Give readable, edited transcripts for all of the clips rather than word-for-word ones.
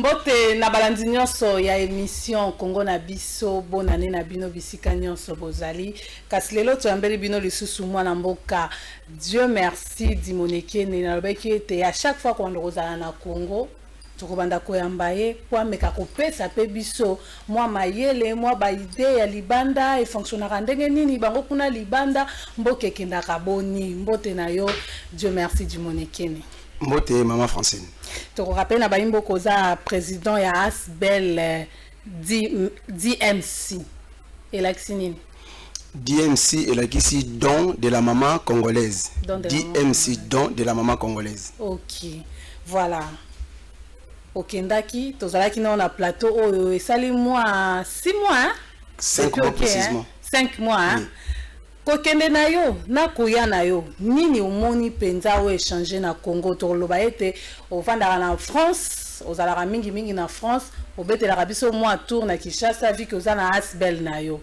Mbote na balandi nyonso ya émission Congo na biso bonane na bino bisika nyonso bozali kasi lelo toyambeli bino lisusu mwana mboka Dieu merci dimonekene na lobaki ete à chaque fois qu'on kozala na Congo tokobanda koyamba ye po ameka kopesa pe biso mwa mayele mwa ba idée ya libanda e fonctionnera ndenge nini bango kuna libanda mboke kendaka boni mbote na yo Dieu merci dimonekene. Mbote maman Francine. Tu te rappelles na baimbo koza président ya Asbel DMC. Et la DMC et la kisi don de la maman congolaise. DMC don de la maman congolaise. OK. Voilà. OK ndaki tozalaki na on plateau oyo esali moi 6 mois hein? 5 mois précisément. 5 mois hein? Oui. Kokende na yo na kuya na yo nini umoni penza o échanger na Congo to loba ete ovanda na France ozalaka mingi na France obetela biso mwa tour na Kinshasa vu que ozana Asbel na yo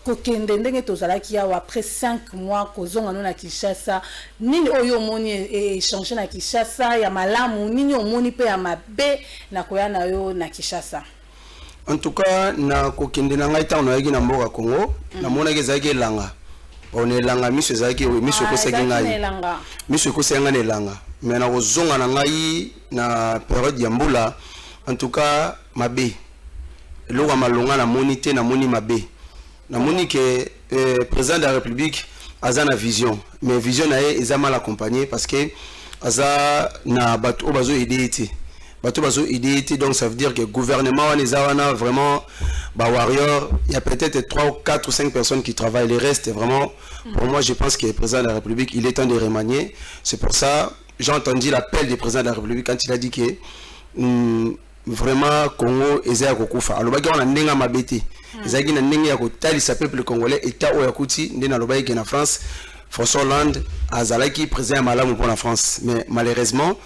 kokende ndenge tozalaki ya après 5 mois kozonga no na Kinshasa nini oyo umoni échanger na Kinshasa ya malamu nini umoni pe ya mabe na kuya na yo na Kinshasa. En tout cas na kokende na ngai ta onaki na mboka Congo na mona kezaki langa on est langa miso zaki miso ko sekingai miso ko senga ne langa mais na kozonga na ngai na période ya mbula en tout cas mabe loka malonga na monité na moni mabe na moni que président de la République azana vision mais vision na eza mal accompagné parce que aza na bato bazo aider bato bazo aider donc ça veut dire que gouvernement on wana vraiment bah warrior il y a peut-être 3 ou 4 ou 5 personnes qui travaillent les restes vraiment pour moi je pense que le président de la République il est temps de remanier. C'est pour ça j'ai entendu l'appel du président de la République quand il a dit que vraiment Congo ezaya kokufa alobaki on ndenga mabete ezaki na ndenga ya kotalisa peuple congolais eta oya kuti ndena lobaki na France François Hollande azalaki président malamu pour la France mais malheureusement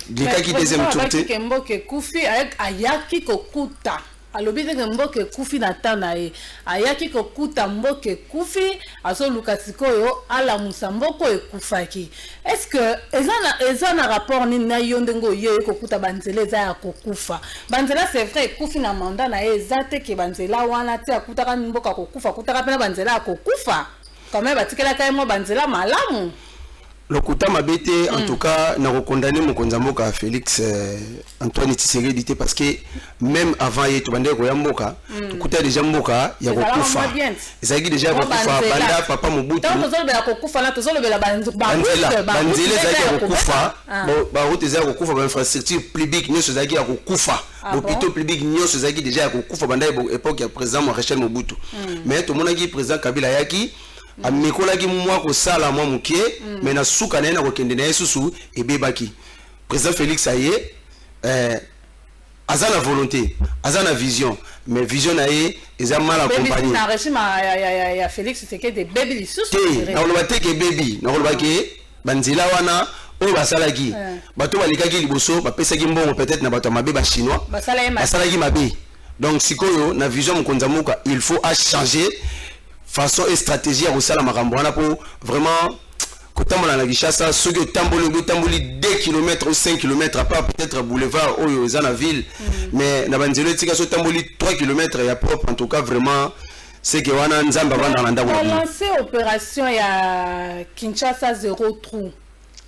likaki deuxième tour te mboke kufi ayaki kokuta alobite ke mboke kufi na tana ye ayaki kokuta mboke kufi aso lukasikoyo ala musamboko ekufaki. Est-ce que eza na rapport ni na yondengo ye kokuta banzela za ya kokufa banzela c'est vrai kufi na mandat na ye zate ke banzela wana te akutaka mboka kokufa kutaka pena banzela kokufa quand même batikela kay mo banzela malamu. Le Kouta Mabete, en tout cas, n'a condamné mon Konzamboka Félix Antoine Tshisekedi parce que même avant il tu bandé Koyamboka, Kouta déjà Mboka, il y a Kokufa. Zagi déjà Kokufa, Banda Papa Mobutu. Tant que zolbe la Kokufa là, zolbe la Banzela, Banzela Zagi Kokufa, ba route Zagi Kokufa, ba infrastructure publique, nous Zagi Kokufa. L'hôpital public nous Zagi déjà Kokufa Banda époque ya président Rachel Mobutu. Mais tout le monde qui président Kabila Yaki amekola ki mwa ko sala mwa mukie mais na suka na ko kende na yesusu ebebaki président Félix aye azana volonté azana vision mais vision na ye eza mal accompagné na régime ya Félix c'est que des baby lisusu na ko bateke baby na ko baki banzila wana o basalaki bato balikaki liboso bapesaki mbongo peut-être na bato mabe ba chinois basalaki mabe donc sikoyo na vision mkonzamuka il faut à changer façon et stratégie à Rosala Marambouana pour vraiment quand on a la Kinshasa ceux qui tamboli 2 km ou 5 km à part peut-être boulevard ou aux la ville mais na banzelo tika so tamboli 3 km ya propre en tout cas vraiment c'est que wana nzamba banda na ndako lancé opération ya Kinshasa 0 trou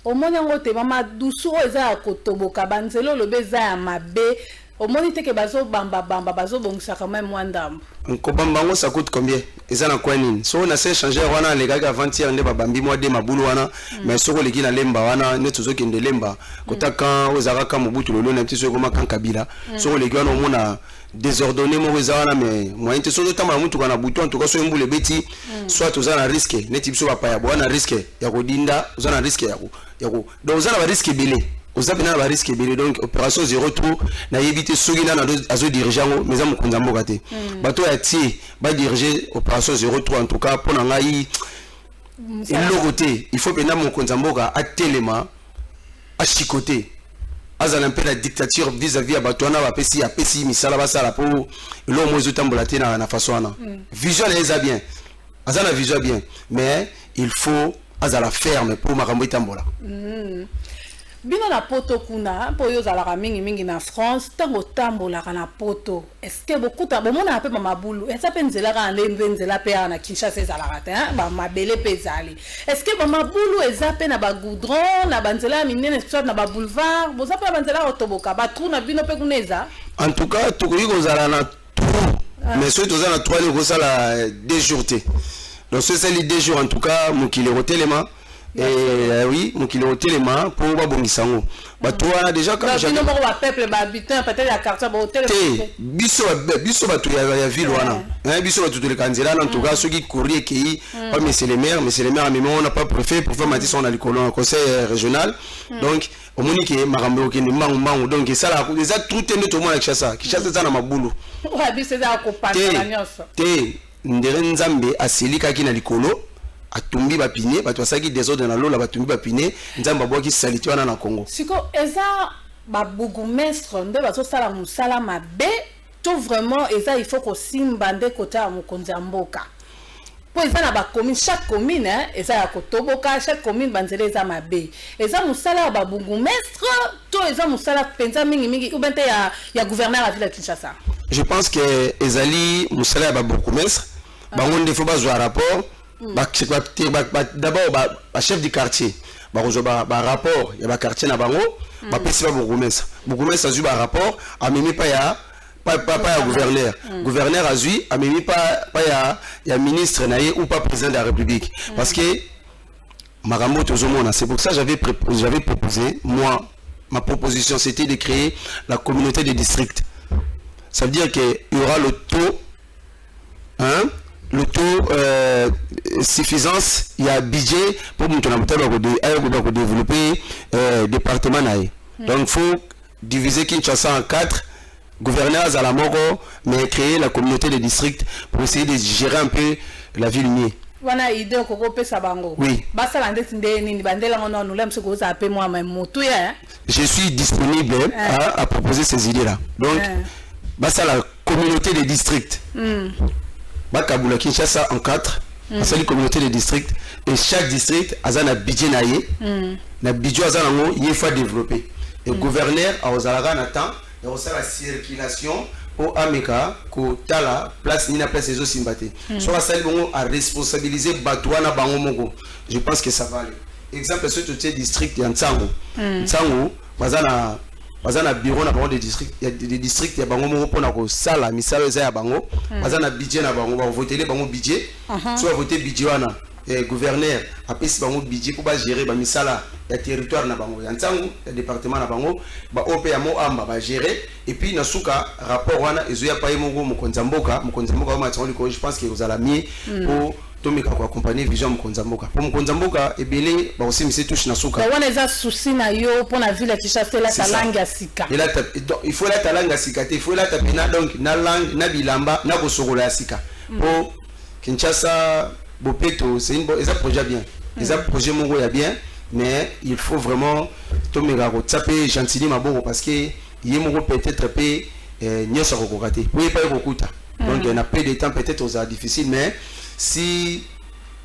au moins ngote mama dusu eza kotoboka banzelo lobeza ya mabe au moins te que bazo bamba bazo bongisa quand même mwandambo Nkobambango ça coûte combien? Ils en ont quoi nini? So on a changé wana les gars avant-hier ne babambi moi de mabulu wana mais soko leki na lemba wana ne tozo kende lemba kotaka ozaraka mobutu lolo na tiso koma kan kabila soko leki wana mona désordonné mo wana mais moi inte so tamba mutu kana butu en tout cas so mbule beti soit ozana risque ne tibiso papa ya bwana risque ya kodinda ozana risque ya ko donc ozana ba risque belé aux abonnés à risque belé donc opération 0 trou na éviter sogina na azo dirigeant mais amu konzambo kate bato ya ti ba diriger opération 0 trou en tout cas pour ngai il faut pena mon konzamboka à téléma à chicoter azala un peu la dictature vis-à-vis à bato na ba pesi misala ba sala pour lo mozo tambola te na façon na vision les a bien azala vision bien mais il faut azala ferme pour makambo tambola. bino na poto kuna po yo zalaka mingi na France tango tambolaka na poto est-ce que bokuta bomona pe mabulu eza pe nzela ka ndembe nzela pe na Kinshasa ezalaka te ba mabele pe ezali est-ce que mabulu eza pe na ba goudron na banzela minene soit na ba boulevard boza pe banzela otoboka ba trou na bino pe kuneza en tout cas tokoki kozala na trou mais soki toza na 3 ni kosala 2 jours te donc ce c'est les 2 jours en tout cas mokili rotelema et oui mokili rotelema pour babongisa ngo bato wana déjà quand j'ai no ba peuple ba habitant peut-être la quartier ba hôtel biso bato ya ville wana biso bato de kanzela en tout cas ceux qui courrier qui pas monsieur le maire mais on n'a pas préfet pour faire matin on a le conseil régional donc au monique marambo ke ni mangu donc ça là déjà tout est tout monde Kinshasa za na mabulu ouais biso za ko panda nyonso te ndere nzambe asilika kina likolo atumbi bapine bato asaki désordre na lola batumbi bapine nzamba boki saliti wana na Congo siko eza ba bourgmestre nde bato sala musala mabe tout vraiment eza il faut ko simba nde kota mokonzi mboka po eza na ba commune chaque commune eza ya kotoboka chaque commune banzela eza mabe eza musala ba bourgmestre to eza musala penza mingi ou bente ya gouverneur à ville de Kinshasa. Je pense que ezali musala ba bourgmestre bango nde faut bazwa rapport d'abord ba chef du quartier ba rapport ya ba quartier na bango ba pesi ba bourgmestre azui ba rapport amemi pa ya gouverneur azui amemi pa ya ministre naie ou pas président de la République parce que makambo tozomona c'est pour ça j'avais proposé moi ma proposition c'était de créer la communauté des districts. Ça veut dire qu'il y aura le taux suffisance, il y a budget pour développer département. Donc il faut diviser Kinshasa en 4 gouverneurs à la mort, mais créer la communauté des districts pour essayer de gérer un peu la ville mieux. Oui. Je suis disponible à proposer ces idées-là. Donc, c'est la communauté des districts. Bakabula Kinshasa en 4. C'est la communauté des districts. Et chaque district a un budget naïe. Le budget il faut développer. Le gouverneur a temps et la circulation pour Ameka, ko tala place ni na place les autres simbaté. Soit ça à responsabiliser Batouana Bangomogo. Je pense que ça va aller. Exemple sur tout ces districts il y a Nsango. Nsango bazana bureau na bango des districts, il y a des districts ya bango moko pona ko sala misalo eza ya bango. Bazana budget na bango ba voter les bango budget. Soit voter budget wana gouverneur a pesi bango budget pour ba gérer ba misala ya territoire na bango ya Nsango ya département na bango ba OP ya mo amba ba gérer et puis na suka rapport wana ezoya pa yemongo mokonzamboka wa matoli ko je pense que vous allez mieux pour tomika ko accompagner vision mokonzamboka pour mokonzamboka ebele ba aussi mise touche na suka wana eza souci na yo pour la ville ya Kinshasa la talanga sika il faut la talanga sika il faut la tapina donc na langue na bilamba na kosokola sika pour Kinshasa Bopeto c'est une bonne projet bien les projet mongo ya bien mais il faut vraiment tomika ko taper gentiment maboko parce que yemongo peut-être pe nyosa ko kokate oui pas kokuta donc il y a peu de temps peut-être aux difficile mais si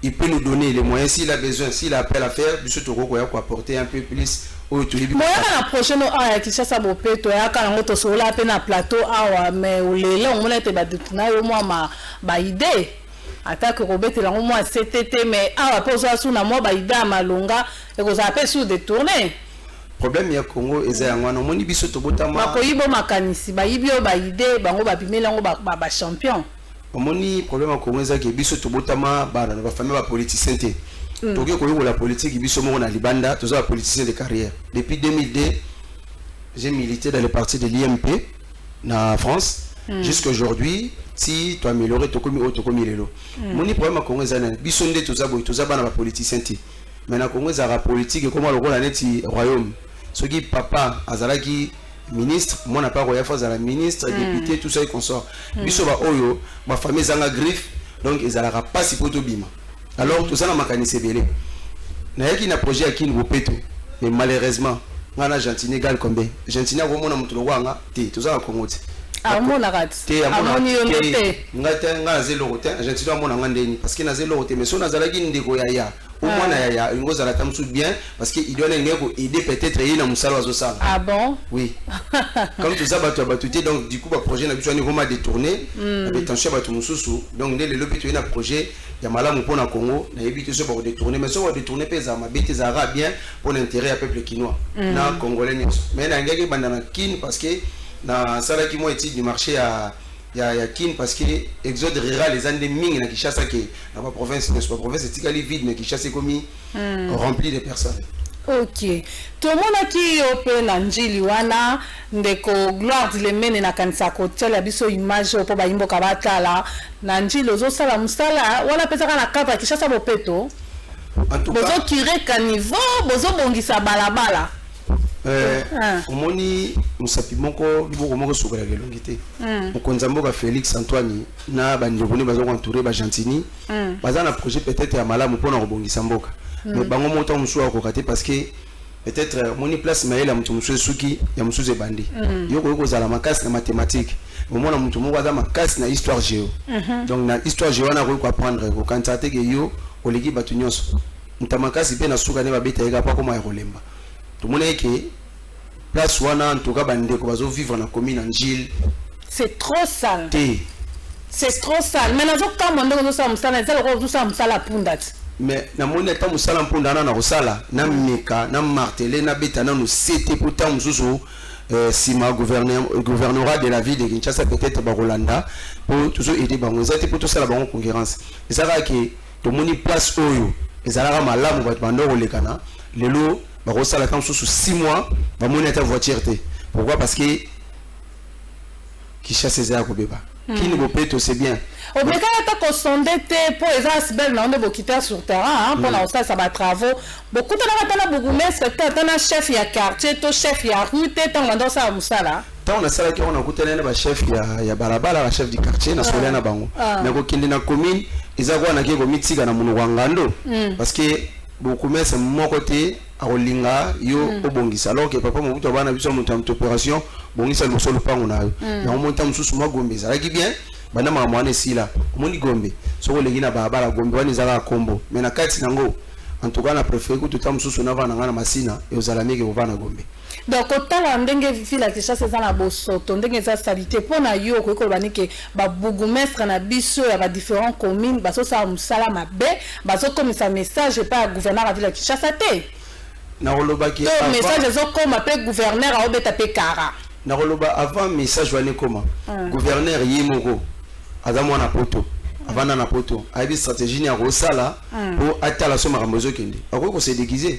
il peut nous donner les moyens s'il a besoin s'il a appel à faire biso to ko apporter un peu plus au tout libi moi na prochaine a Kinshasa Bopeto ya kana ngoto sola pe na plateau awa mais olela on mona te ba detuna yo moi ba idée attaque Robert la moi CTT mais awa po so suna moi ba idée malonga et ko za pe sous détourner problème ya Congo eza yango na moni biso to botama makoyibo makanisi ba yibio ba idée bango ba bimela ngo ba champion moni problème ya Congo eza ke biso to botama ba na ba famille ba politicien te toke ko la politique biso mo na libanda toza ba politicien de carrière depuis 2002 j'ai milité dans le parti de l'IMP na France jusqu'à aujourd'hui si tu améliorer to komi lelo moni problème ya Congo eza na biso nde toza ba na ba politicien te mais na Congo eza la politique comme lokola neti royaume soki papa azalaki ministre moi n'a pas roya fois à la ministre député tout ça et consort biso ba oyo ba famille zanga griffe donc ezalaka pas si poto bima alors tout ça na makanisi belé na yaki na projet akini Bopeto mais malheureusement ngana gentine égal combien gentine ko mona mutu ngwanga te tout ça na Congo te amona kati amoni yote ngata ngazelo rote agenti amona ngandeni parce que nazelo rote mais so nazalaki ndeko ya au moins ya ngoza la tamsu bien parce que il doit aider peut-être il na musala zo sala. Ah bon? Oui. Comme tout ça batuté donc du coup ba projet na biso ni vraiment détourné avec tension batu mususu donc dès le lobby na projet ya malamu pona Congo na éviter ce pour détourner mais so va détourner pesa mabete za bien pour l'intérêt à peuple kinois na congolais mais na ngaki bandana kin parce que na sala ki mo étude du marché à ya kin parce que exode rural les années ming na Kinshasa que dans la province n'est pas province c'est tikali vide mais Kinshasa comme rempli de personnes. OK. Tout le monde qui opé na njili wana ndeko gloire de lemene na kanisa ko tela biso image opo ba imbo kabata la na njili ozo sala musala wala pesa kana kapa Kinshasa bopeto. En tout cas bozo kire kanivo bozo bongisa balabala. Omoni musapi moko liboko moko sokala gelongité mokonza mboka Félix Antoine na bandeko ne bazo entouré ba gentini baza na projet peut-être ya malamu pona robongisa mboka mais bango monta musu akokate parce que peut-être moni place maela mutu musu suki ya musu ze bandi yoko yoko zala makasi na mathématique omona mutu moko aza makasi na histoire géo donc na histoire géo na ko apprendre ko kantate ke yo oleki batu nyonso mutamakasi pe na suka ne babeta eka pa koma ya kolemba tout le monde que place wana en tout cas bande ko bazo vivre na commune Angile c'est trop sale c'est trop sale mais nazo ka mondo ko so musala zalo ko so musala pundati mais na moni ta musala mpunda na kosala na meka na marteler na beta na no cité pourtant mususu sima gouvernorat de la ville de Kinshasa peut-être ba Rolanda pour toujours aider bango zati pour tout ça la bango concurrence ezaka que to moni place oyo ezalaka malamu ba bando kolekana lelo ba sala quand sous 6 mois ba moni ta voiture té pourquoi parce que qui chasse ses ko beba qui ne peut c'est bien au mais quand ta ko sondé té pour les belle na on quitter sur terrain pour na ça ba travaux beaucoup de na bourgmestre na chef ya quartier to chef ya rue té tant dans ça musala tant na sala ki on a kutana na ba chef ya barabara ba chef du quartier na solia na bango na ko kindi na commune izakwa na ke ko mitika na munu wangando parce que beaucoup mais c'est mon côté a olinga yo obongisa alors que papa mobutu bana biso monta opération bongisa le solo pango na yo na monta mususu ma gombe ça qui bien bana ma mwana sila moni gombe soko lengi na barabara gombe wani zaka kombo mais na kati nango en tout cas na préféré que tout mususu na vana ngana masina et aux alameke ovana gombe donc otala ndenge vila Kinshasa za na bosoto ndenge za salité pona yo ko ko banike ba bourgmestre na biso ya ba différents communes baso sa musala mabe baso komisa message pas gouverneur à vila Kinshasa te na roloba ki message zo koma pe gouverneur a obeta pe kara na roloba avant message wane koma gouverneur yimoko azamwa na poto avana na poto aibi stratégie ni akosala pour atala so makambo ezokende akoko se déguiser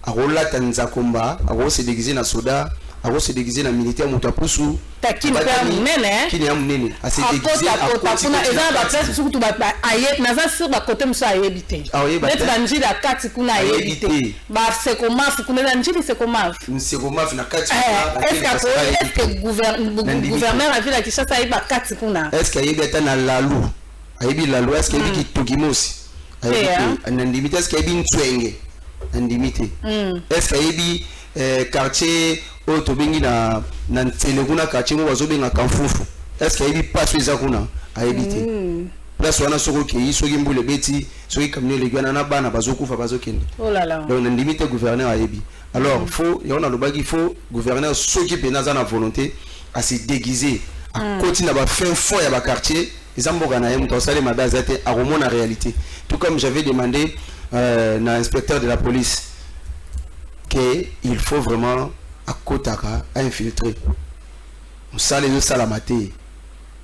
akolata nzakomba akose déguiser na soda akose déguiser na militaire mutapusu takini pa munene kini ya munene ase déguiser akona eza ba place surtout ba aye naza sur ba côté musa ayebite net banjili akati kuna ayebite ba sekomaf kuna njili sekomaf na kati est-ce que gouverneur a vu la Kinshasa ayeba kati kuna est-ce que ayebita na lalu ayebi lalu est-ce que ayebiki kitokimosi ayebite na limite est-ce que ayebi ntswenge ndimité est-ce que yebi quartier auto bengi na ntele kuna quartier mo bazo benga kamfufu est-ce que yebi passe eza kuna ayebité place wana soko ke yisoki mbule beti soki kamne le gwana na bana bazo kufa bazo kende oh là là donc ndimité gouverneur ayebi alors faut y on a le bagi faut gouverneur soki pena za na volonté à se déguiser à continuer ba fin fond ya ba quartier ezamboka na yem to sale mabaza te a remona réalité tout comme j'avais demandé l'inspecteur de la police qu'il faut vraiment à Kotaka infiltrer. Ça les salamate. Il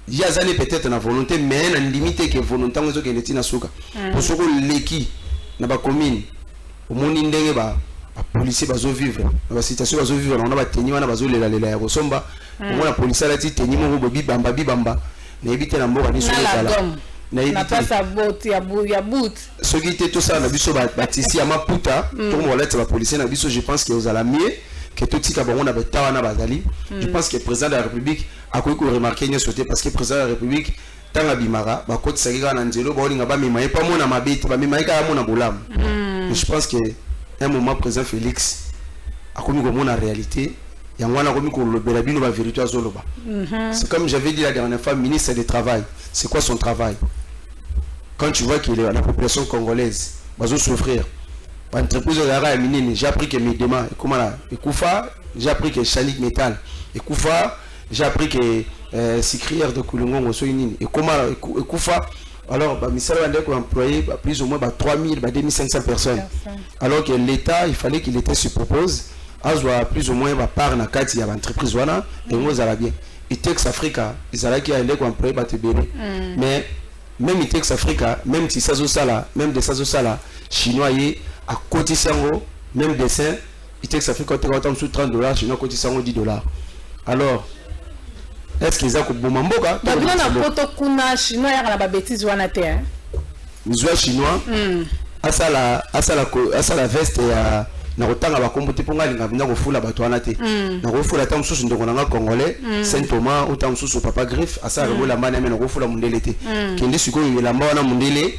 y a peut-être la volonté, mais la limite que volonté on qui est na souka. Pour ce que l'équipe na ba commune, au monde ndenge ba policier bazo vivre, la situation bazo vivre, on a ba tenir wana bazo lela ya kosomba. Au la police a dit tenir mo bobi bamba bibamba. Na éviter la mort ni sur na pasa boti ya boot ce qui était tout ça na biso batisi ya maputa tout mo lettre ba policier na biso je pense que aux ala mieux que tout tika bango na betawa na bazali je pense que le président de la République a ko remarquer ne sauter parce que le président de la République tanga bimara ba koti sakika na nzelo ba olinga ba mema pa mona mabeti ba mema ka mona bolam je pense que un moment président Félix a komi ko mona réalité Yangwana komi ko lobela bino ba vérité azoloba. C'est comme j'avais dit la dernière fois, ministre du travail. C'est quoi son travail? Quand tu vois qu'il est la population congolaise va souffrir. Entreprise j'ai appris que Medema, comment là, Ekoufa, j'ai appris que Chanik Metal, Ekoufa, j'ai appris que Sicrière de Koulongo, et comment Ekoufa, alors Michel Van Dijk a employé plus ou moins 3000, 2500 personnes. Alors que l'État, il fallait qu'il était se propose, à plus ou moins part dans la il y a l'entreprise, et nous allons bien. Et Tex Africa, ils allaient qui allaient employer mais même Tex Africa, même si ça même de ça chinois à côté sango même dessin Tex Africa sous $30 chinois côté sango $10. Alors est-ce qu'ils ont bon mboka ba bien na poto kuna chinois ya na ba bêtise wana te hein nous chinois asa la veste ya na kotanga ba kombo te ponga linga binda ko fula bato wana te na ko fula tam susu ndoko na congolais Saint Thomas ou tam susu papa Griff asa rebola mane na ko fula mundele te kende siko yela mwana mundele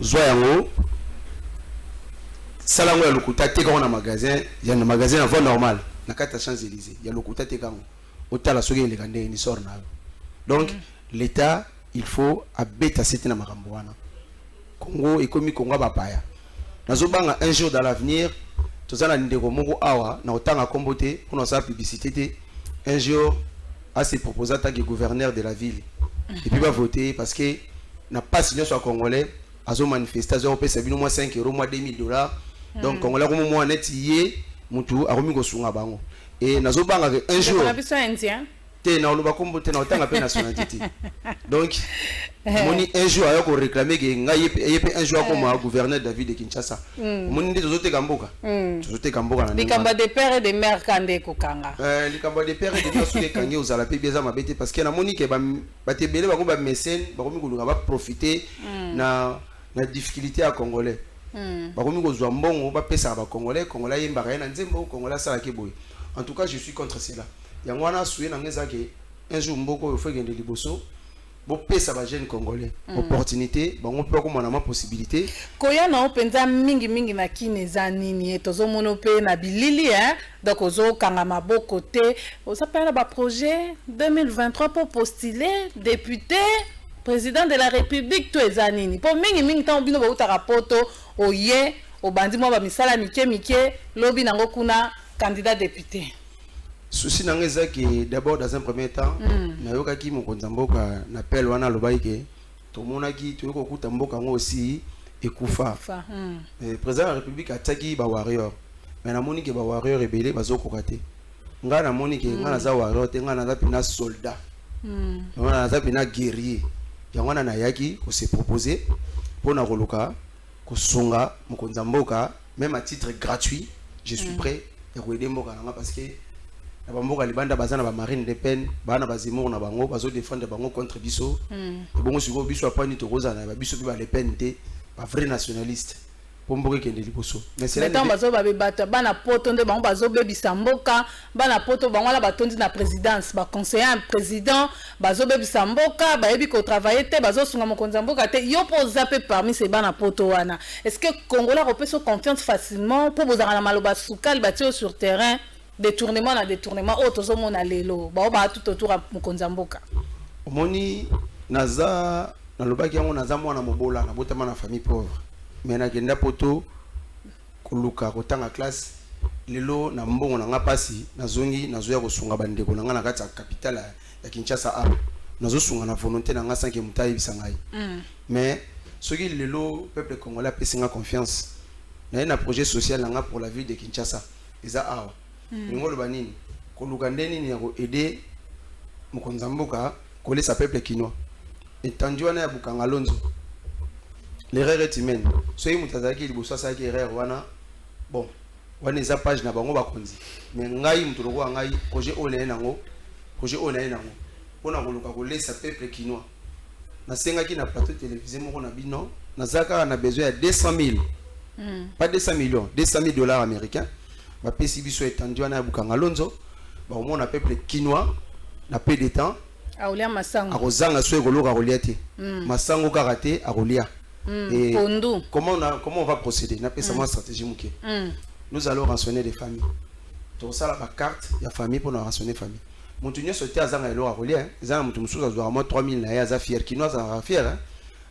zwa yango salango ya lokuta te quand na magasin ya na magasin en voie normale na kata Champs-Élysées ya lokuta te quand otala soki le kande ni sort na donc l'état il faut abeta c'était na makambo wana Congo ekomi Congo bapaya nazobanga un jour dans l'avenir tozana ndeko moko awa na otanga kombote pour sa publicité un jour a se proposer en tant que gouverneur de la ville et puis va voter parce que n'a pas signé sur congolais azo manifester azo pesa bino moins 5 euros moins $2000 donc congolais comme moi net yé mutu akomi ko sunga bango et nazobanga un jour on a besoin indien te na oloba kombote na otanga pe nationalité donc moni un jour ayoko réclamer que ngai yepe un jour comme gouverneur David de Kinshasa moni ndi tozote kamboka na likamba de père et de mère kande kokanga likamba de père et de mère soki kangi ozala pe bieza mabete parce que na moni ke ba tebele ba ko ba mécène ba komi kolunga ba profiter na difficulté à congolais ba komi kozwa mbongo ba pesa ba congolais yembaka na nzembo congolais sala ke boy. En tout cas je suis contre cela. Yangwana souye na ngeza ke un jour mboko il faut gagner liboso bo pesa ba jeune congolais opportunité bango pe ko mona ma possibilité koya na openza mingi na kineza nini tozo mono pe na bilili hein donc ozo kanga maboko te osapela ba projet 2023 pour postuler député président de la République to ezanini po mingi tant bino ba utaka poto oye obandi mo ba misala mike lobi nango kuna candidat député. Souci n'angeza que d'abord dans un premier temps na yoka ki mokonza mboka na pelle wana lobai ke to monaki to yoko kuta mboka ngo aussi ekufa président de la République ataki ba warrior mais na moni ke ba warrior rebelle bazoko kate nga na moni ke nga na za warrior te nga na za pina soldat nga na za pina guerrier yangwana na yaki ko se proposer pona koluka ko songa mokonza mboka même à titre gratuit je suis prêt ya ko aider mboka nga parce que na bamboka libanda bazana ba Marine Le Pen bana bazimour na bango bazo défendre bango contre biso bongo siko biso apani to kozana ba biso ba Le Pen te ba vrai nationaliste pomboke kende liboso mais c'est là bazo ba bebata bana poto nde bango bazo bebisa mboka bana poto bango la batondi na présidence ba conseiller président bazo bebisa mboka ba yebi ko travailler te bazo sunga mokonza mboka te yo po zape parmi ces bana poto wana est-ce que Congolais repose so confiance facilement pour bozanga na maloba sukali batio sur terrain détournement na détournement auto zo mona lelo ba ba tout autour à mokonza mboka omoni naza na lobaki yango naza mwana mobola na botama na famille pauvre mais na kenda poto koluka kotanga classe lelo na mbongo na nga pasi nazongi nazoya kosunga bandeko na nga na kati ya capitale ya Kinshasa a nazosunga na volonté na nga 5 mutayi bisangai mais soki lelo peuple congolais pesinga confiance na projet social na nga pour la ville de Kinshasa eza awa ngolo banini koluka ndeni ni ya ko aider mokonza mboka kolesa peuple kinois etandu wana ya bukanga lonzo l'erreur est humaine soki mutazaki liboso sa ki erreur wana bon wana eza page na bango bakonzi mais ngai mutoloko ngai projet ona nango pona koluka kolesa peuple kinois nasengaki na plateau télévisé moko na bino nazaka na besoin ya 200 000 pas 200 millions $200,000 américains ba pesi biso etandu wana ya bukanga lonzo ba omona peuple kinois na peu de temps aolia masango akozanga so ekoloka kolia te masango karaté akolia et comment on va procéder na pesa ma stratégie muke nous allons rançonner des familles to sala ba carte ya famille pour rationner famille mutu nyoso te azanga elo akolia ezana mutu mususu azwa mo 3000 na ya za fier kinois za fier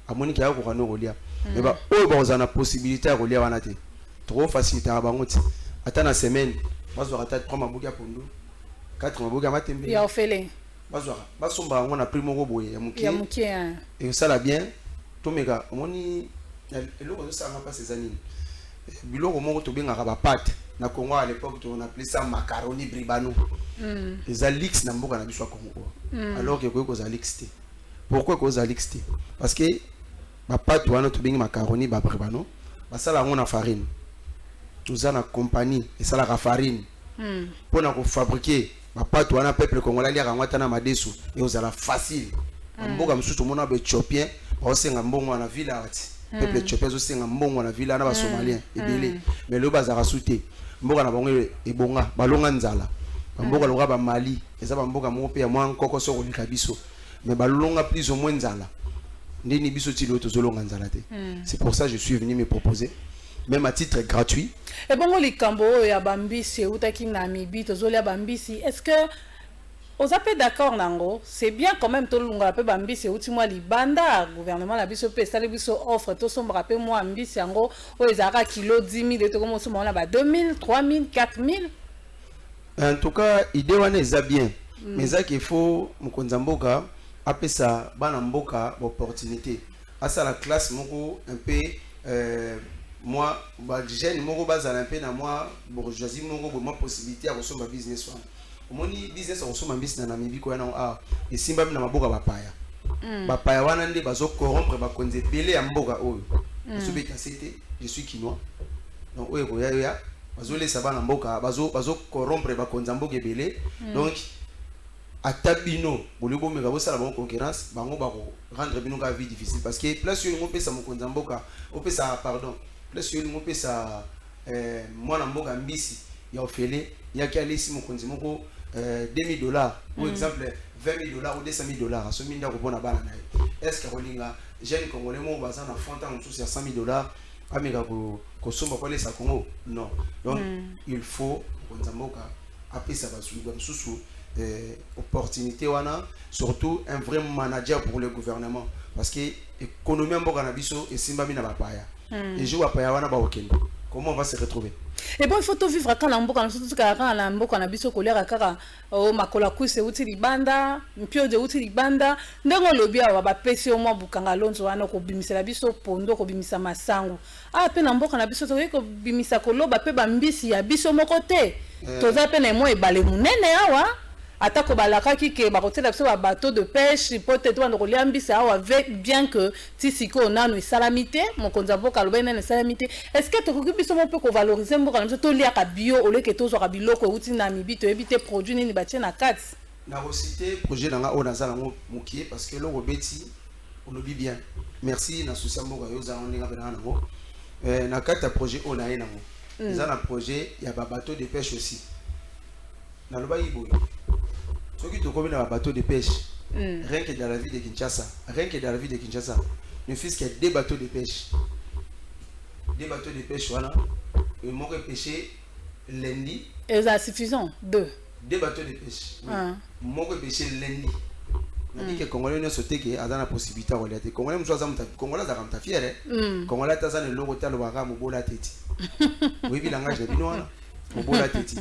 amoni ki ako kano kolia mais ba oyo ba ozana possibilité ya kolia wana te trop facilité ba ngoti ata na semaine bazwa ata 3 mabuki ya pondu 4 mabuki ya matembe ya ofele bazwa basomba ngo na primo go boye ya mukie et ça la bien to mega omoni eloko zo sanga pas ces années biloko moko to benga ba pâte na Congo à l'époque on appelait ça macaroni bribano les alix na mboka na biso Congo alors que ko za alix te pourquoi ko za alix te parce que ba pâte wana to benga macaroni ba bribano ba sala ngo na farine tous na compagnie et ça la farine pour na ko fabriquer ba pâte wana peuple congolais lia ngata na madesu et ozala facile mboka msusu mona be chopien ba senga mbongo na village peuple éthiopien zo senga mbongo na villa na ba somalien ebele mais le bazara souté mboka na bango ebonga balonga nzala mboka loka ba Mali eza ba mboka mo pe ya mwa nkoko soko lika biso mais balonga plus ou moins nzala ndini biso ti lo to zolonga nzala te c'est pour ça que je suis venu me proposer même à titre gratuit et bongo likambo ya bambisi utaki na mibi to zolia bambisi est-ce que aux appels d'accord nango c'est bien quand même tout le monde appelle bambisi uti moi libanda gouvernement la biso pe sali biso offre to somba pe moi ambisi yango o ezaka kilo 10 000 to comme so mona ba 2 000 3 000 4 000 en tout cas idée wana eza bien mais ça qu'il faut mukonza mboka apesa bana mboka opportunité asa la classe moko un peu moi ba jeune moko bazala un peu na moi bourgeoisie moko moi possibilité à recevoir business wana omoni business recevoir business na Namibie ko yana ah et simba na maboka bapaya bapaya wana nde bazo corrompre ba konze belé ya mboka oyo so beta c'était je suis quinois donc oyo ko ya bazo lesa bana mboka bazo corrompre ba konza mboka belé donc atabino bolego meka bo sala ba concurrence bango ba ko rendre bino ka vie difficile parce que place yo ngo pesa mo konza mboka o pesa pardon place yo ngo pesa mwana mboka mbisi ya ofele ya kialisi mo konzi moko $2,000 par exemple $20,000 ou $200,000 so minda ko bona bana naye est-ce que rolinga jeune congolais mo baza na fonta en dessous ya $100,000 ameka ko somba ko lesa Congo non donc il faut konza mboka apesa basuba msusu opportunité wana surtout un vrai manager pour le gouvernement parce que économie mboka na biso et simba mina bapaya et je bapaya wana ba okendo comment on va se retrouver et bon il faut tout vivre quand la mboka surtout quand la mboka na biso kolera kaka o makola kuise uti libanda mpio de uti libanda ndengo lobi awa ba pesi o mwa bukanga lonzo wana ko bimisela biso pondo ko bimisa masangu a pe na mboka na biso to ko bimisa koloba pe ba mbisi ya biso moko te toza pe na mo ebale munene awa atako balaka kike ba kotela biso ba bateau de pêche peut-être wana ko liambisa awa avec bien que tisiko nanu salamité mon konza boka lobena na salamité est-ce que to ko biso mo pe ko valoriser mboka na biso to lia ka bio ole ke to zo ka biloko uti na mibi to ebite produit nini batie na kat na reciter projet nanga o nazala ngo mukie parce que lo robeti on le dit bien merci na souci mboka yo za onlinga bena nango na kata projet o na yenango za na projet ya ba bateau de pêche aussi na loba iboyo soki to komi na bateau de pêche rien que dans la ville de Kinshasa ne fût-ce que 2 bateaux de pêche voilà et moi que pêcher lundi et ça suffisant 2 bateaux de pêche moi que pêcher lundi na dit que congolais ne sauter que a dans la possibilité à relater congolais mso za mta congolais za kamta fier congolais ta za le logo ta lo baka mobola teti oui bi langage de binoana mobola teti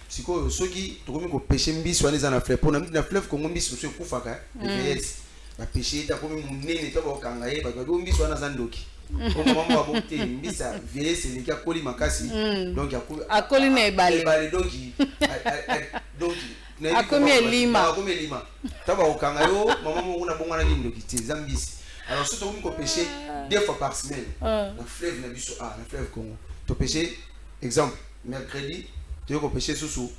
siko soki tokomi ko pêcher mbisi wana za na fleuve pona na fleuve Congo mbisi so kufaka yes ba pêcher ta komi munene to ba kanga ye ba ko mbisi wana za ndoki o mama ba bonte mbisi vieille c'est les gars koli makasi donc ya akoli na ebale donc akomi lima ta ba kanga yo mama mo una bongana ni ndoki te za mbisi alors surtout tokomi ko pêcher 2 fois par semaine na fleuve na biso na fleuve Congo to pêcher exemple mercredi tu veux pêcher sous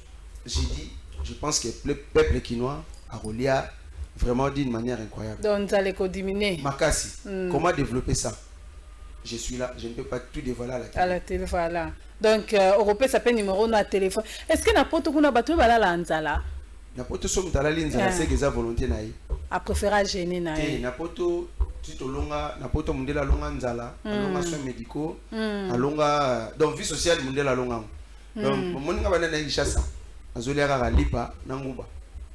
j'ai dit je pense que le peuple quinois a relié vraiment d'une manière incroyable donc ça les diminuer makasi comment développer ça je suis là je ne peux pas tout dévoiler à la télé voilà donc européen ça peut numéro na téléphone est-ce que n'importe kuna bato bala la nzala n'importe somme tala linzala c'est que ça volonté naï a préférer gêner naï n'importe tito longa n'importe mundela longa nzala longa soins médicaux longa donc vie sociale mundela longa donc mon nga bana na Kinshasa azoliaka lipa na nguba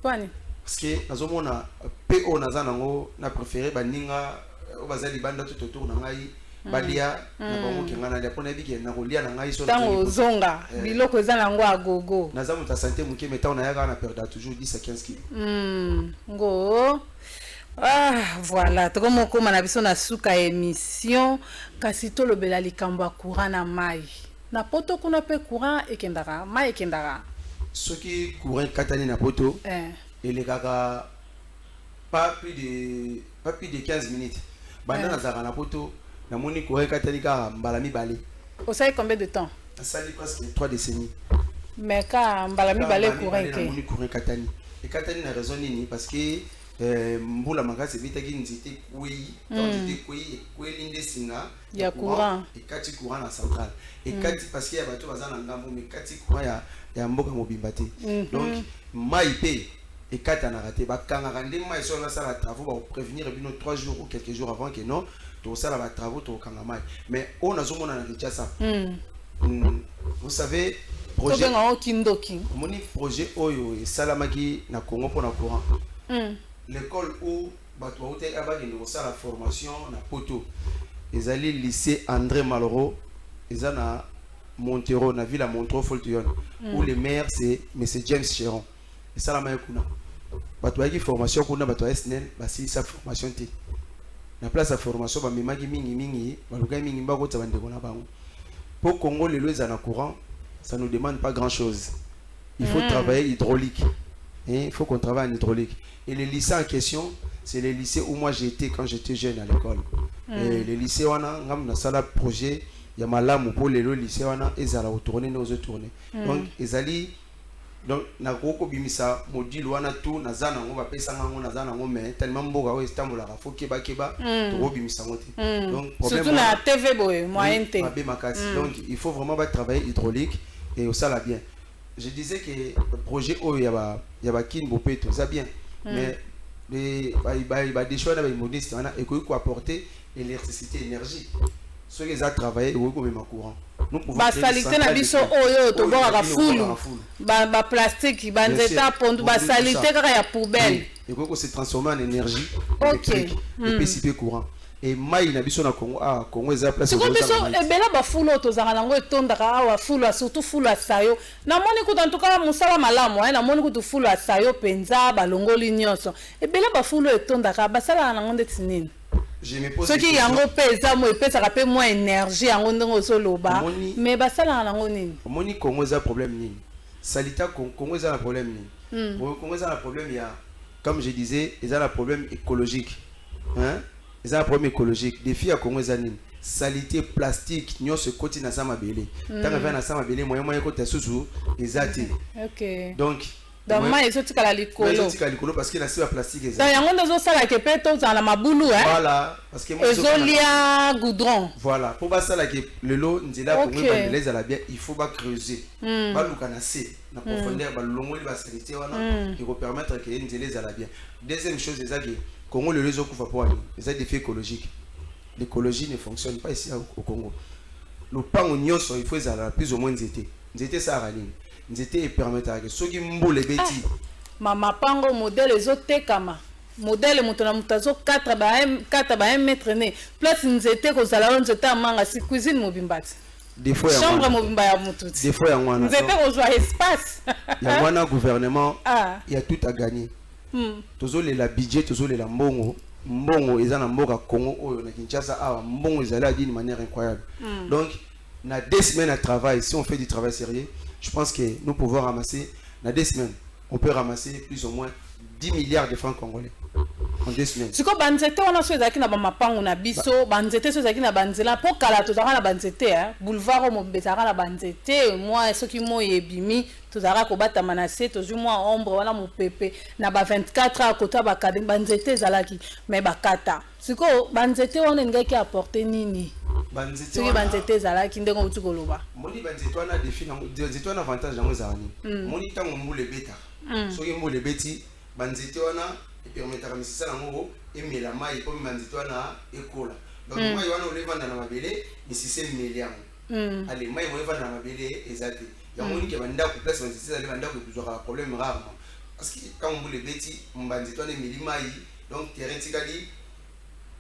Pani parce que nazomona PO nazanango na préféré baninga bazali banda tout autour na ngai balia na bango kengana ya pona biki na kolia na ngai so tango zonga biloko ezana ngo agogo nazamu ta santé muke meta na yaka na perdre toujours 10 à 15 kg ngo voilà tokomo koma na biso na suka émission kasi to lobela likambo courant na mai na poto kuna pe courant ekendaka mai ekendaka soki courant katani na poto ele kaka pas plus de 15 minutes banda na zaka na poto na moni courant katani ka mbala mibale osai combien de temps ça dit presque 3 décennies mais ka mbala mibale courant ke moni courant katani et katani na raison nini parce que mbula makasi bitaki nzite kwei nzite kwei linde singa ya courant et kati courant na centrale et kati parce que ya bato bazana ngambo mais kati courant ya mboka mobimba te donc mai pe et kati na raté bakanga ndé mai so la sala travaux ba prévenir bino 3 jours ou quelques jours avant que non to sala ba travaux to kanga mai mais on a zomona na Kinshasa vous savez projet moni projet oyo et salamaki na Congo pour na courant l'école où bato auté abaki no sala formation na poto ezali lycée André Malraux ezana Montero na ville à Montreux Foltion où le maire c'est monsieur James Cheron et ça la main kuna bato yaki formation kuna bato SNL basi sa formation te na place à formation ba memaki mingi baluka mingi mbako tsa bande kona bango pour Congo le lois na courant ça nous demande pas grand chose il faut travailler hydraulique et il faut qu'on travaille en hydraulique et le lycée en question c'est le lycée où moi j'ai été quand j'étais jeune à l'école et le lycée wana ngam na sala projet ya malamu pour le lycée wana ezala retourner nos tourner donc ezali donc na koko bimisa module wana tout na zana ngo ba pesa ngo na zana ngo mais tellement mboka o Istanbul la faut keba to ko bimisa ngote donc problème surtout la TV boy moyen te donc il faut vraiment ba travailler hydraulique et au ça la bien je disais que le projet o ya ba kin bopeto ça bien mais les ba des choix na ba modeste wana et ko apporter l'électricité énergie ceux qui ont travaillé ou comme ma courant nous pouvons basalite na biso oyo to boka fulu ba plastique ba nzeta pondu basalite kaka ya poubelle et ko se transformer en énergie électrique et PCP courant et mai na biso na Congo Congo eza place ko biso ebela ba fulu to zanga nango etondaka awa fulu surtout fulu asayo na moni ko tantuka musala malamu na moni ko to fulu asayo penza balongoli nyonso ebela ba fulu etondaka basala nango ndeti nini je me pose ce qui yango pesa mo pesa ka pe moins énergie yango ndongo soloba mais basala nango nini moni Congo eza problème nini salita Congo eza un problème nini Congo eza un problème ya comme je disais eza un problème écologique eza un problème écologique défi à Congo eza nini salité plastique nyonso koti na sama belé tanga va na sama belé moyen ko tasusu ezati OK donc dans ma ezotika likolo parce que la cible plastique ezati dans yango ndozo sala ke peto za na mabulu voilà parce que ezolia goudron voilà pour ba sala ke lelo nzela pour moi les ala bien il faut ba creuser ba luka na c na profondeur ba longoli ba salité wana qui va permettre que nzela les ala bien deuxième chose ezaki Congo le réseau kufa pour les défis écologiques l'écologie ne fonctionne pas ici au Congo le pan nyonso il faut ezala plus ou moins nzete ça raline nzete permettre que soki mbule beti mama pango modèle ezotekama modèle moto na mutazo 4 ba 1 mètre né place nzete ko zala nzete amanga si cuisine mobimbati des fois chambre mobimba ya mututi des fois ya ngwana nzete ko joa espace ya ngwana gouvernement il y a tout à gagner tozole la budget tozole la mbongo eza na mboka Congo oyo na Kinshasa mbongo ezala d'une manière incroyable donc na 2 semaines à travail si on fait du travail sérieux je pense que nous pouvons ramasser dans 2 semaines on peut ramasser plus ou moins 10 milliards de francs congolais en 2 semaines. Siko banzete wana so ezaki na mapangu na biso banzete so ezaki na banzela po kala to zaka na banzete boulevard mo bezaka na banzete moi soki mo yebimi to zaka ko bata manase to zu moi ombre wana mo pepe na ba 24 à kota ba kade banzete zalaki mais bakata siko banzete wana ngaki apporter nini banzete banzete zalaki ndengo utukoloba moni banzete wana défi na banzete wana avantage yango zalani moni tango mbule beta soki mbule beti banzete wana permettra misisa na ngo emela mai po banzete wana ekola donc mai wana olevanda na mabele misisa emeli yango ale mai mo evanda na mabele ezate ya moni ke banda ko place banzete ali banda ko toujours la problème rarement parce que quand on les bêtis mbanzete on milima yi donc terrain tikali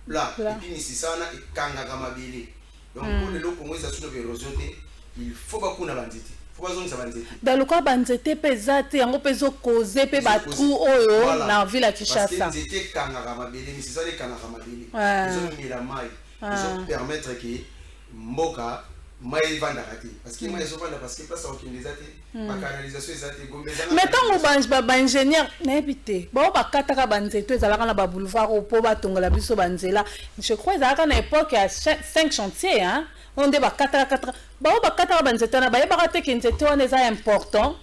là et puis ni sana e kanga kama bili donc pour le Congo ça sous l'érosion il faut pas qu'on banzete faut pas zone ça banzete dans le cas banzete pesate yango pezo causer pe ba trou oyo na ville ya Kinshasa parce que nzete kanga kama bili ni ça les kanga kama bili ils ont mis la maille ils ont permettre que mboka mai vanda kati parce que mai sovanda parce que place au kinezate ba canalisation ezate gombeza mais tant ba ingénieur na ebité ba kataka banzeto ezalaka na ba boulevard po ba tongola biso banzela je crois ezalaka na époque ya 5 chantiers hein on de ba kataka ba kataka banzeto na ba yeba te que nzeto on est important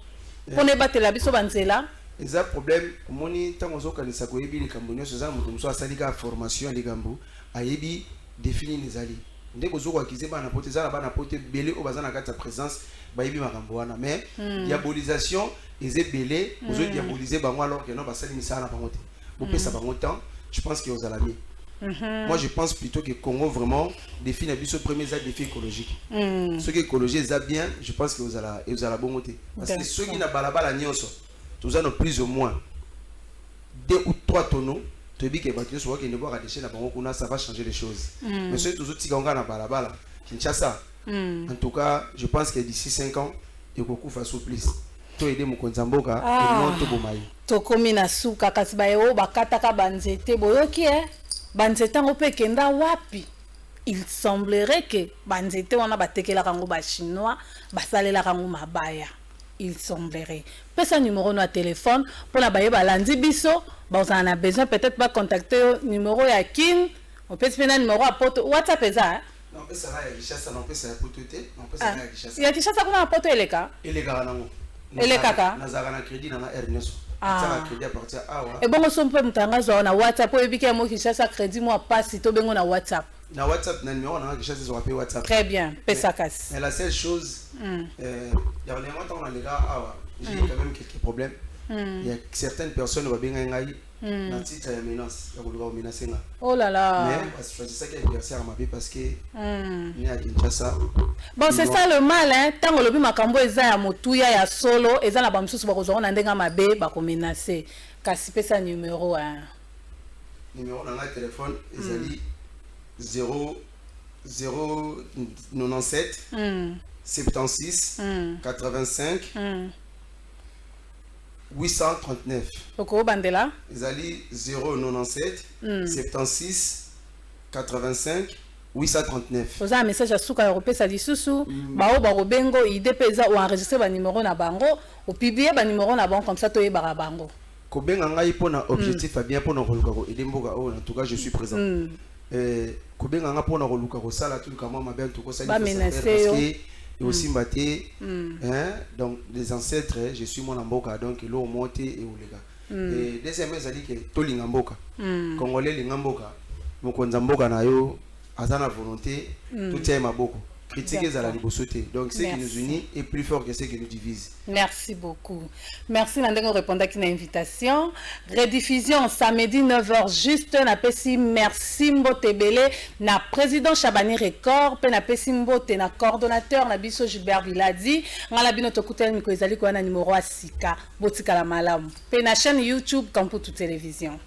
pour ne batela biso banzela eza problème omoni tango zokanisa ko yebi likambo nyonso za mutu muso asalika formation likambo ayebi définir les alliés ndeko zoko akize bana pote za bana pote belé o bazana kata présence bayibi makambo wana mais diabolisation ezé belé ozo diaboliser bango alors que non basali misala bango te bopesa bango temps je pense que aux alami moi je pense plutôt que Congo vraiment définit biso premier défi écologique ce qui écologie est bien je pense que aux ala bongo te parce que ceux qui na balabala nyonso tous en plus ou moins 2 ou 3 tonneaux tu dis que tu vois qu'il ne va pas déchirer la banque ça va changer les choses mais ceux tous autres qui ont gagné balabala Kinshasa en tout cas je pense que d'ici 5 ans il faut qu'on fasse plus to aider mon konzamboka et non to bomai to komi na suka kasi ba yo bakataka banzete boyoki banzete ngo pe kenda wapi il semblerait que banzete wana batekela kango ba chinois basalela kango mabaya il semblerait pesa numéro no téléphone pour la baye balandi biso ba on a besoin peut-être pas contacter numéro ya kin on peut se numéro à porte WhatsApp eza non pesa la ya Kinshasa non pesa ya potote non pesa ya Kinshasa ya Kinshasa kuna porte eleka nango eleka nazaka na crédit na Ernest ça crédit à partir awa et bon so mpe mutangazo na WhatsApp po ebike mo Kinshasa crédit mo passe to bengo na WhatsApp na WhatsApp na numéro na Kinshasa zo rappeler WhatsApp très bien pesa kas mais la seule chose dernièrement on a les gars awa j'ai quand même quelques problèmes il y a certaines personnes qui vont bien ngai na titre ya menace ya kuluka menacer nga oh là là mais c'est ça qui est adversaire ma parce que ni à Kinshasa bon c'est ça le mal hein tango lobi makambo eza ya motuya ya solo eza na bamsusu bakozwa na ndenga mabe bako menacer kasi pesa numéro hein numéro na téléphone ezali 097 76 85 839. Oko bandela Ezali 097 76 85 839. Oza un message à souka européen lisusu bao ba robengo ide peza ou enregistrer ba numéro na bango ou publier ba numéro na bango comme ça to yeba bango. Ko benga ngai pona objectif a bien pona koluka ko edemboka o en tout cas je suis présent. Ko benga nga pona koluka ko sala tout comment ma bien tout ko ça parce que et aussi mbaté donc les ancêtres je suis mon amboka donc l'eau monte et ou les gars et deuxième ça dit que to lingamboka congolais lingamboka mokonza mboka na yo azana volonté tout est maboko critiquer à la libosoté donc ce qui nous unit est plus fort que ce qui nous divise. Merci beaucoup. Merci Nandengo répondre à une invitation. Rediffusion samedi 9h juste na pesi merci Mbotebele na président Chabani Record pe na pesi Mbote na coordonnateur na biso Gilbert Viladi ngala bino tokutel miko ezali ko na numéro asika botika la malamu pe na chaîne YouTube Kamputu Télévision.